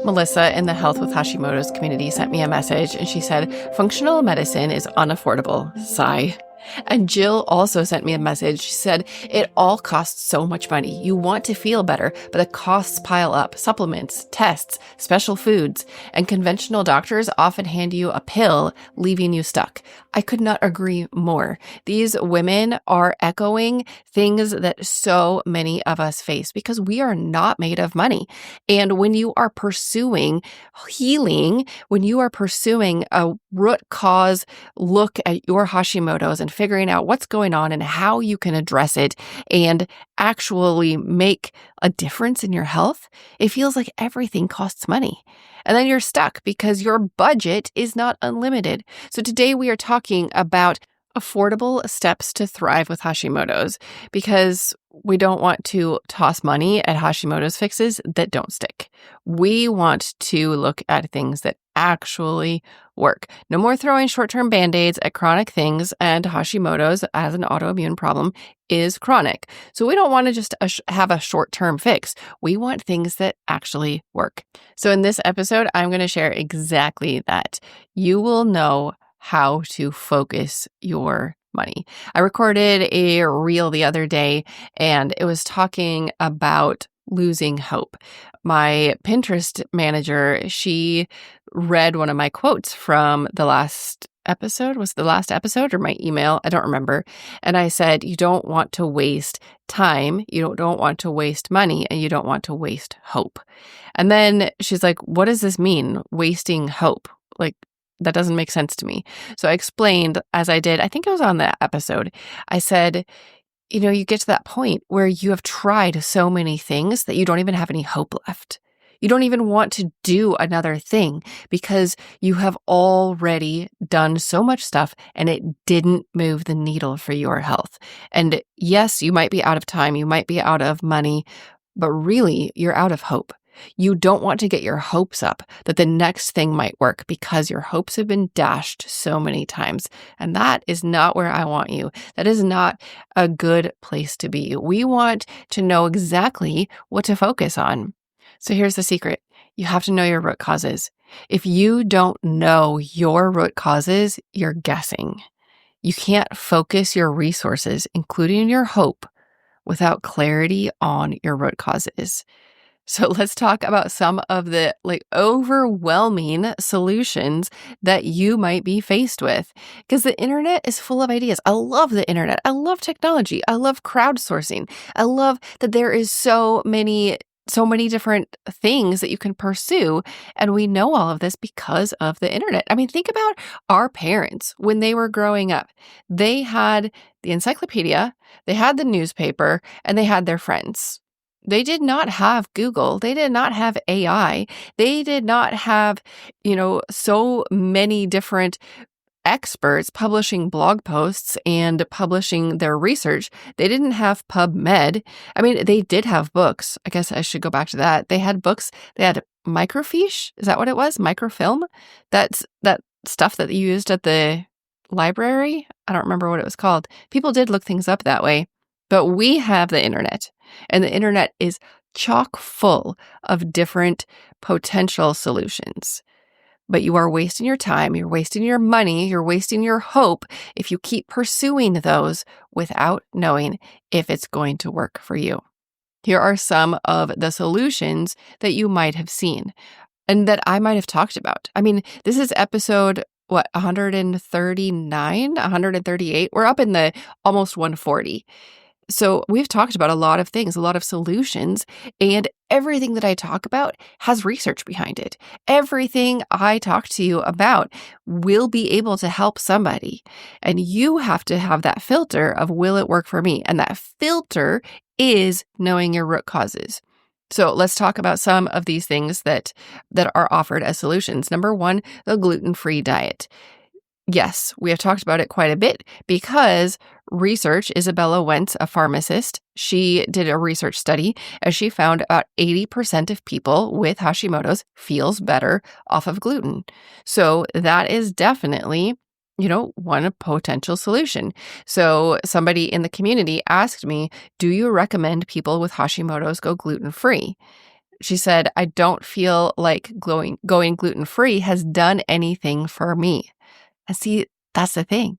Melissa in the Health with Hashimoto's community sent me a message and she said, functional medicine is unaffordable. Sigh. And Jill also sent me a message. She said, it all costs so much money. You want to feel better, but the costs pile up. Supplements, tests, special foods, and conventional doctors often hand you a pill, leaving you stuck. I could not agree more. These women are echoing things that so many of us face because we are not made of money. And when you are pursuing healing, when you are pursuing a root cause look at your Hashimoto's and figuring out what's going on and how you can address it and actually make a difference in your health, it feels like everything costs money. And then you're stuck because your budget is not unlimited. So today we are talking about affordable steps to thrive with Hashimoto's because we don't want to toss money at Hashimoto's fixes that don't stick. We want to look at things that actually work. No more throwing short-term band-aids at chronic things, and Hashimoto's as an autoimmune problem is chronic. So we don't want to just have a short-term fix. We want things that actually work. So in this episode, I'm going to share exactly that. You will know how to focus your money. I recorded a reel the other day and it was talking about losing hope. My Pinterest manager, she read one of my quotes from the last episode. Was it the last episode or my email? I don't remember. And I said, you don't want to waste time, you don't want to waste money, and you don't want to waste hope. And then she's like, what does this mean? Wasting hope? Like, that doesn't make sense to me. So I explained as I did, I think it was on that episode, I said, you get to that point where you have tried so many things that you don't even have any hope left. You don't even want to do another thing because you have already done so much stuff and it didn't move the needle for your health. And yes, you might be out of time, you might be out of money, but really you're out of hope. You don't want to get your hopes up that the next thing might work because your hopes have been dashed so many times. And that is not where I want you. That is not a good place to be. We want to know exactly what to focus on. So here's the secret. You have to know your root causes. If you don't know your root causes, you're guessing. You can't focus your resources, including your hope, without clarity on your root causes. So let's talk about some of the overwhelming solutions that you might be faced with, because the internet is full of ideas. I love the internet. I love technology. I love crowdsourcing. I love that there is so many different things that you can pursue. And we know all of this because of the internet. I mean, think about our parents when they were growing up. They had the encyclopedia, they had the newspaper, and they had their friends. They did not have Google. They did not have AI. They did not have, so many different experts publishing blog posts and publishing their research. They didn't have PubMed. I mean, they did have books. I guess I should go back to that. They had books. They had microfiche. Is that what it was? Microfilm? That's that stuff that you used at the library. I don't remember what it was called. People did look things up that way. But we have the internet, and the internet is chock full of different potential solutions. But you are wasting your time, you're wasting your money, you're wasting your hope if you keep pursuing those without knowing if it's going to work for you. Here are some of the solutions that you might have seen and that I might have talked about. I mean, this is episode 139, 138. We're up in the almost 140. So we've talked about a lot of things, a lot of solutions, and everything that I talk about has research behind it. Everything I talk to you about will be able to help somebody. And you have to have that filter of, will it work for me? And that filter is knowing your root causes. So let's talk about some of these things that are offered as solutions. Number one, the gluten-free diet. Yes, we have talked about it quite a bit because research, Isabella Wentz, a pharmacist, she did a research study and she found about 80% of people with Hashimoto's feels better off of gluten. So that is definitely, one potential solution. So somebody in the community asked me, do you recommend people with Hashimoto's go gluten-free? She said, I don't feel like going gluten-free has done anything for me. And see, that's the thing.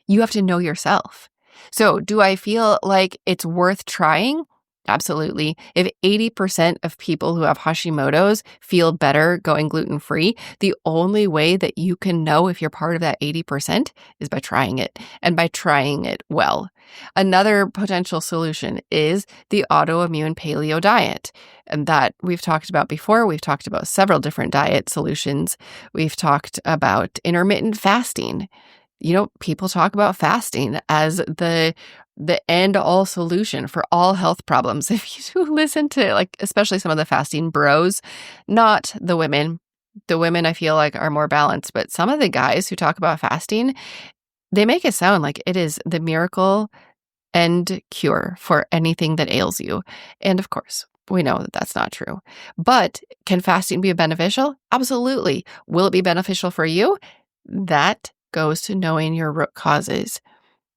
You have to know yourself. So, do I feel like it's worth trying? Absolutely. If 80% of people who have Hashimoto's feel better going gluten-free, the only way that you can know if you're part of that 80% is by trying it, and by trying it well. Another potential solution is the autoimmune paleo diet. And that we've talked about before. We've talked about several different diet solutions. We've talked about intermittent fasting. People talk about fasting as the end all solution for all health problems. If you listen to especially some of the fasting bros, not the women. The women I feel like are more balanced, but some of the guys who talk about fasting, they make it sound like it is the miracle and cure for anything that ails you. And of course, we know that that's not true. But can fasting be beneficial? Absolutely. Will it be beneficial for you? That goes to knowing your root causes.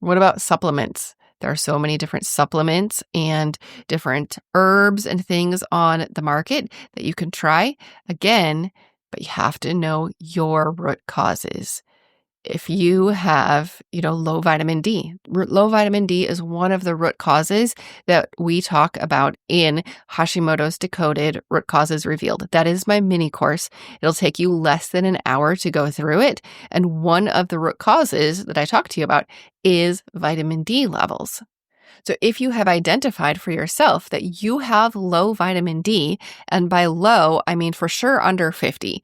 What about supplements? There are so many different supplements and different herbs and things on the market that you can try. Again, but you have to know your root causes. If you have, low vitamin D, low vitamin D is one of the root causes that we talk about in Hashimoto's Decoded Root Causes Revealed. That is my mini course. It'll take you less than an hour to go through it. And one of the root causes that I talk to you about is vitamin D levels. So if you have identified for yourself that you have low vitamin D, and by low, I mean for sure under 50,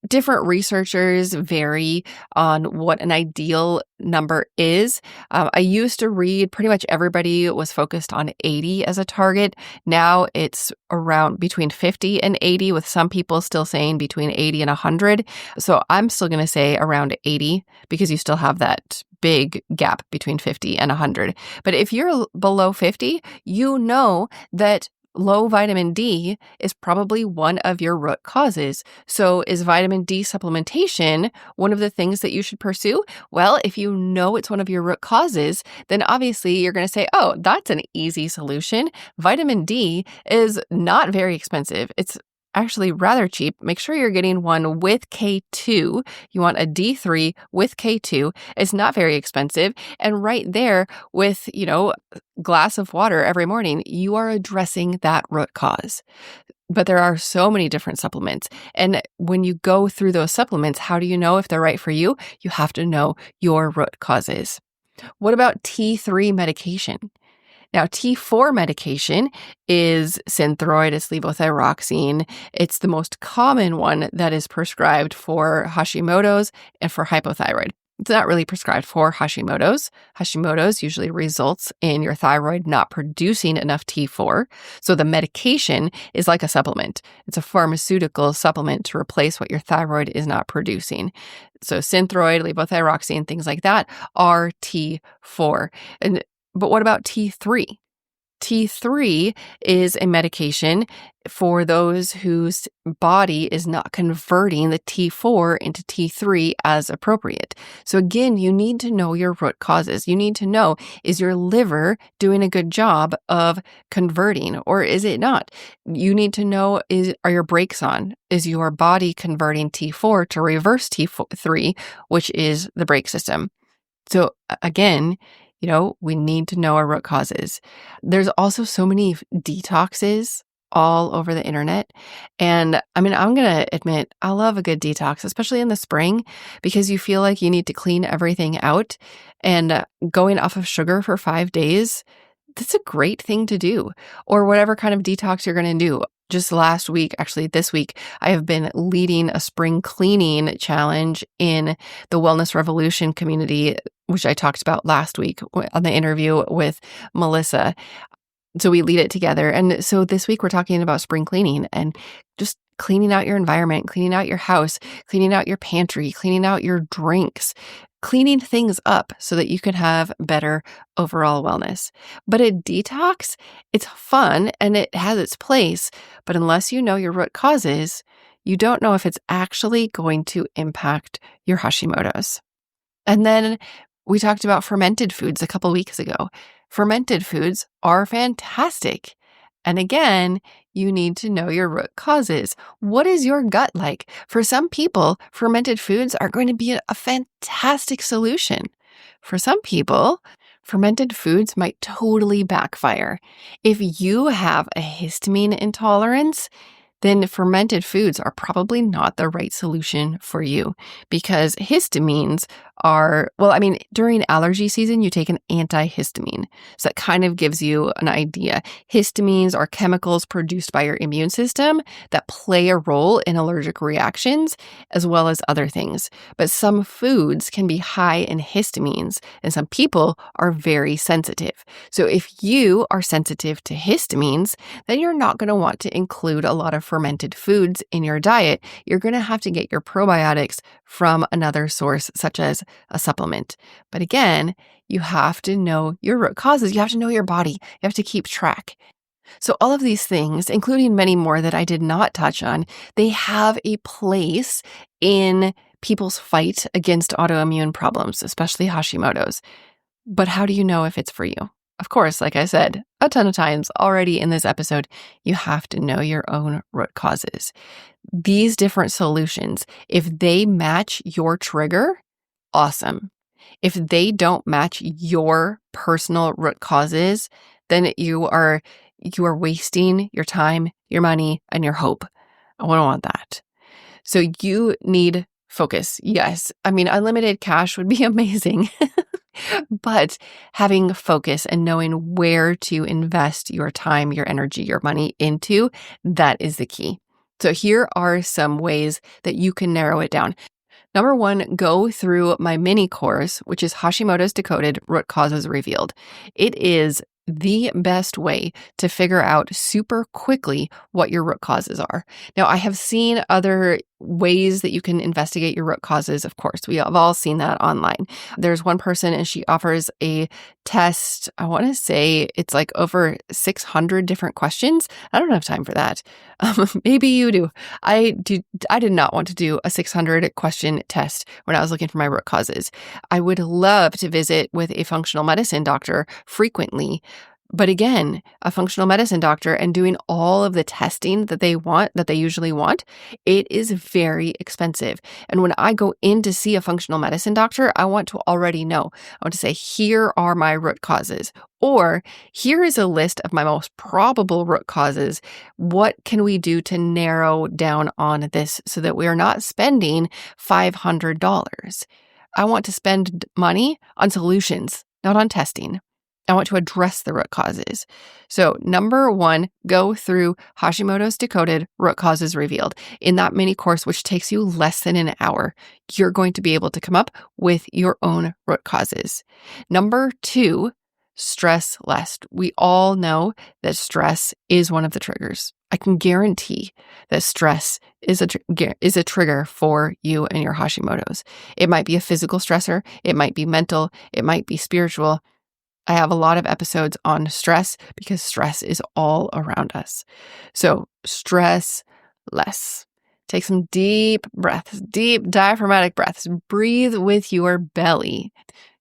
different researchers vary on what an ideal number is. I used to read pretty much everybody was focused on 80 as a target. Now it's around between 50 and 80, with some people still saying between 80 and 100. So I'm still going to say around 80 because you still have that big gap between 50 and 100. But if you're below 50, you know that low vitamin D is probably one of your root causes. So is vitamin D supplementation one of the things that you should pursue? Well, if you know it's one of your root causes, then obviously you're going to say, oh, that's an easy solution. Vitamin D is not very expensive. It's actually rather cheap. Make sure you're getting one with K2. You want a D3 with K2. It's not very expensive. And right there with, glass of water every morning, you are addressing that root cause. But there are so many different supplements. And when you go through those supplements, how do you know if they're right for you? You have to know your root causes. What about T3 medication? Now, T4 medication is Synthroid, it's levothyroxine. It's the most common one that is prescribed for Hashimoto's and for hypothyroid. It's not really prescribed for Hashimoto's. Hashimoto's usually results in your thyroid not producing enough T4. So the medication is like a supplement. It's a pharmaceutical supplement to replace what your thyroid is not producing. So Synthroid, levothyroxine, things like that are T4. But what about T3? T3 is a medication for those whose body is not converting the T4 into T3 as appropriate. So again, you need to know your root causes. You need to know, is your liver doing a good job of converting or is it not? You need to know, are your brakes on? Is your body converting T4 to reverse T3, which is the brake system? So again, we need to know our root causes. There's also so many detoxes all over the internet. And I'm going to admit, I love a good detox, especially in the spring, because you feel like you need to clean everything out. And going off of sugar for 5 days, that's a great thing to do. Or whatever kind of detox you're going to do. Just last week, actually this week, I have been leading a spring cleaning challenge in the Wellness Revolution community, which I talked about last week on the interview with Melissa. So we lead it together. And so this week we're talking about spring cleaning and just cleaning out your environment, cleaning out your house, cleaning out your pantry, cleaning out your drinks, cleaning things up so that you can have better overall wellness. But a detox, it's fun and it has its place, but unless you know your root causes, you don't know if it's actually going to impact your Hashimoto's. And then we talked about fermented foods a couple weeks ago. Fermented foods are fantastic. And again, you need to know your root causes. What is your gut like? For some people, fermented foods are going to be a fantastic solution. For some people, fermented foods might totally backfire. If you have a histamine intolerance, then fermented foods are probably not the right solution for you because histamines are, during allergy season, you take an antihistamine. So that kind of gives you an idea. Histamines are chemicals produced by your immune system that play a role in allergic reactions as well as other things. But some foods can be high in histamines and some people are very sensitive. So if you are sensitive to histamines, then you're not going to want to include a lot of fermented foods in your diet. You're going to have to get your probiotics from another source, such as a supplement. But again, you have to know your root causes. You have to know your body. You have to keep track. So all of these things, including many more that I did not touch on, they have a place in people's fight against autoimmune problems, especially Hashimoto's. But how do you know if it's for you? Of course, like I said a ton of times already in this episode, you have to know your own root causes. These different solutions, if they match your trigger, awesome. If they don't match your personal root causes, then you are wasting your time, your money, and your hope. I don't want that. So you need focus. Yes. Unlimited cash would be amazing. But having focus and knowing where to invest your time, your energy, your money into, that is the key. So here are some ways that you can narrow it down. Number one, go through my mini course, which is Hashimoto's Decoded, Root Causes Revealed. It is the best way to figure out super quickly what your root causes are. Now, I have seen other ways that you can investigate your root causes. Of course, we have all seen that online. There's one person and she offers a test. I want to say it's like over 600 different questions. I don't have time for that. Maybe you do. I did not want to do a 600 question test when I was looking for my root causes. I would love to visit with a functional medicine doctor frequently. But again, a functional medicine doctor and doing all of the testing that they usually want, it is very expensive. And when I go in to see a functional medicine doctor, I want to already know. I want to say, here are my root causes, or here is a list of my most probable root causes. What can we do to narrow down on this so that we are not spending $500? I want to spend money on solutions, not on testing. I want to address the root causes. So number one, go through Hashimoto's Decoded, Root Causes Revealed. In that mini course, which takes you less than an hour, you're going to be able to come up with your own root causes. Number two, stress less. We all know that stress is one of the triggers. I can guarantee that stress is a trigger for you and your Hashimoto's. It might be a physical stressor. It might be mental. It might be spiritual. I have a lot of episodes on stress because stress is all around us. So stress less. Take some deep breaths, deep diaphragmatic breaths. Breathe with your belly.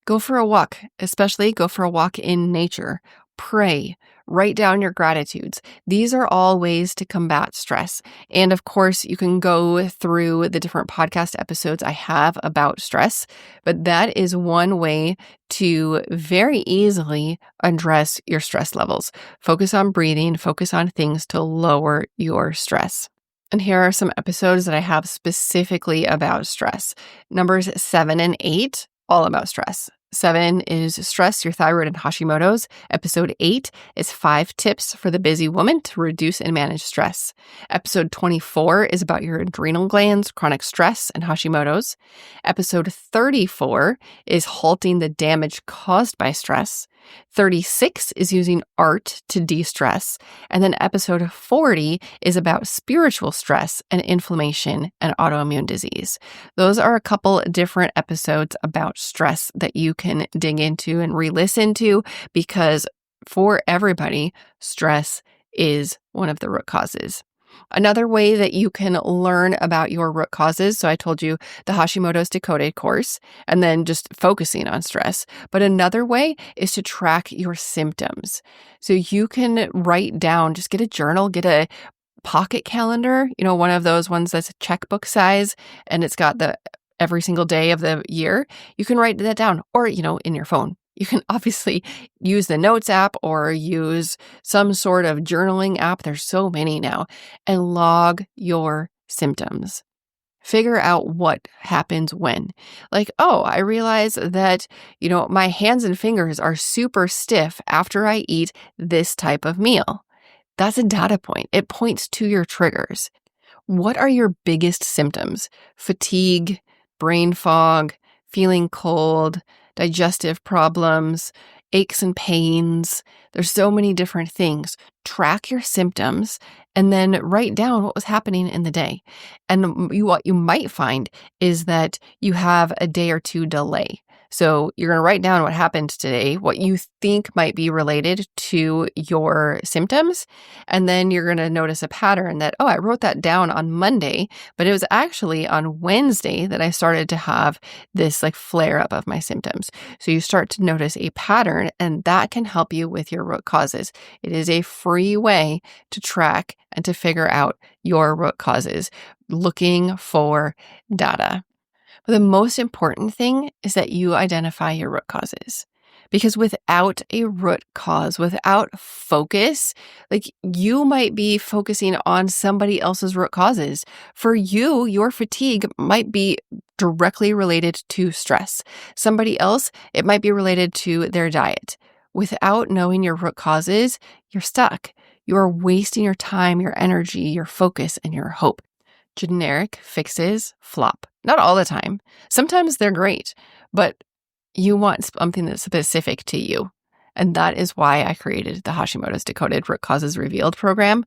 Go for a walk, especially go for a walk in nature. Pray. Write down your gratitudes. These are all ways to combat stress. And of course, you can go through the different podcast episodes I have about stress, but that is one way to very easily address your stress levels. Focus on breathing, focus on things to lower your stress. And here are some episodes that I have specifically about stress. Numbers 7 and 8, all about stress. 7 is stress, your thyroid, and Hashimoto's. Episode 8 is 5 tips for the busy woman to reduce and manage stress. Episode 24 is about your adrenal glands, chronic stress, and Hashimoto's. Episode 34 is halting the damage caused by stress. 36 is using art to de-stress. And then episode 40 is about spiritual stress and inflammation and autoimmune disease. Those are a couple different episodes about stress that you can dig into and re-listen to because for everybody, stress is one of the root causes. Another way that you can learn about your root causes, so I told you the Hashimoto's Decoded course, and then just focusing on stress. But another way is to track your symptoms. So you can write down, just get a journal, get a pocket calendar, one of those ones that's a checkbook size, and it's got the every single day of the year. You can write that down, or, in your phone. You can obviously use the Notes app or use some sort of journaling app. There's so many now, and log your symptoms. Figure out what happens when. Like, oh, I realize that, my hands and fingers are super stiff after I eat this type of meal. That's a data point. It points to your triggers. What are your biggest symptoms? Fatigue, brain fog, feeling cold, digestive problems, aches and pains. There's so many different things. Track your symptoms and then write down what was happening in the day. And what you might find is that you have a day or two delay. So you're going to write down what happened today, what you think might be related to your symptoms. And then you're going to notice a pattern that, oh, I wrote that down on Monday, but it was actually on Wednesday that I started to have this flare up of my symptoms. So you start to notice a pattern, and that can help you with your root causes. It is a free way to track and to figure out your root causes, looking for data. But the most important thing is that you identify your root causes. Because without a root cause, without focus, you might be focusing on somebody else's root causes. For you, your fatigue might be directly related to stress. Somebody else, it might be related to their diet. Without knowing your root causes, you're stuck. You're wasting your time, your energy, your focus, and your hope. Generic fixes flop. Not all the time. Sometimes they're great, but you want something that's specific to you. And that is why I created the Hashimoto's Decoded Root Causes Revealed program.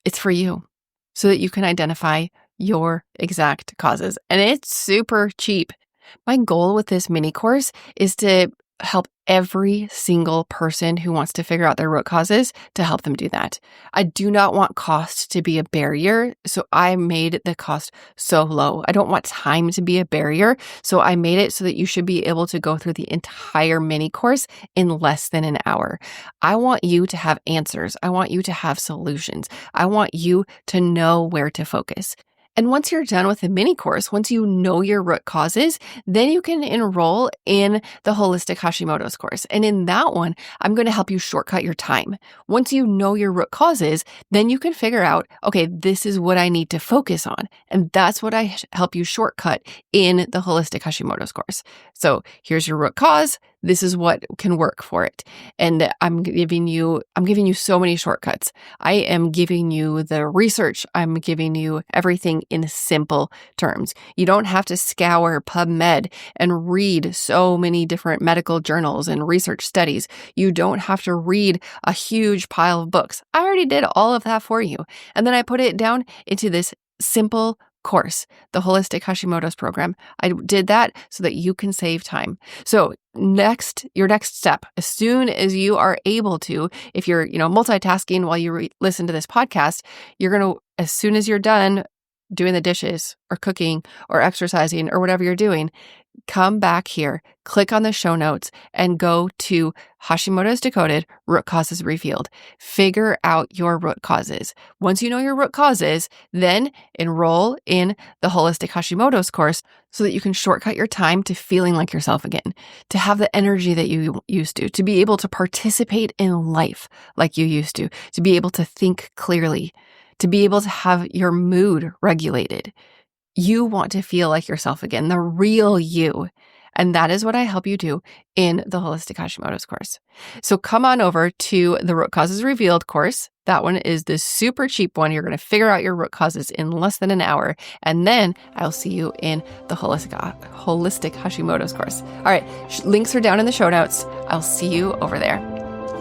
It's for you so that you can identify your exact causes. And it's super cheap. My goal with this mini course is to help every single person who wants to figure out their root causes, to help them do that. I do not want cost to be a barrier, so I made the cost so low. I don't want time to be a barrier, so I made it so that you should be able to go through the entire mini course in less than an hour. I want you to have answers. I want you to have solutions. I want you to know where to focus. And once you're done with the mini course, once you know your root causes, then you can enroll in the Holistic Hashimoto's course. And in that one, I'm going to help you shortcut your time. Once you know your root causes, then you can figure out, okay, this is what I need to focus on. And that's what I help you shortcut in the Holistic Hashimoto's course. So here's your root cause. This is what can work for it. And I'm giving you so many shortcuts. I am giving you the research. I'm giving you everything in simple terms. You don't have to scour PubMed and read so many different medical journals and research studies. You don't have to read a huge pile of books. I already did all of that for you. And then I put it down into this simple course, the Holistic Hashimoto's program. I did that so that you can save time. So your next step, as soon as you are able to, if you're, multitasking while you listen to this podcast, you're going to, as soon as you're done doing the dishes or cooking or exercising or whatever you're doing, come back here, click on the show notes, and go to Hashimoto's Decoded Root Causes Revealed. Figure out your root causes. Once you know your root causes, then enroll in the Holistic Hashimoto's course so that you can shortcut your time to feeling like yourself again, to have the energy that you used to be able to participate in life like you used to be able to think clearly, to be able to have your mood regulated. You want to feel like yourself again, the real you. And that is what I help you do in the Holistic Hashimoto's course. So come on over to the Root Causes Revealed course. That one is the super cheap one. You're going to figure out your root causes in less than an hour. And then I'll see you in the Holistic Hashimoto's course. All right. Links are down in the show notes. I'll see you over there.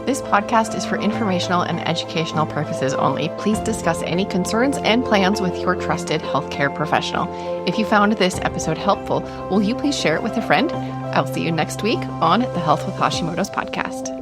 This podcast is for informational and educational purposes only. Please discuss any concerns and plans with your trusted healthcare professional. If you found this episode helpful, will you please share it with a friend? I'll see you next week on the Health with Hashimoto's podcast.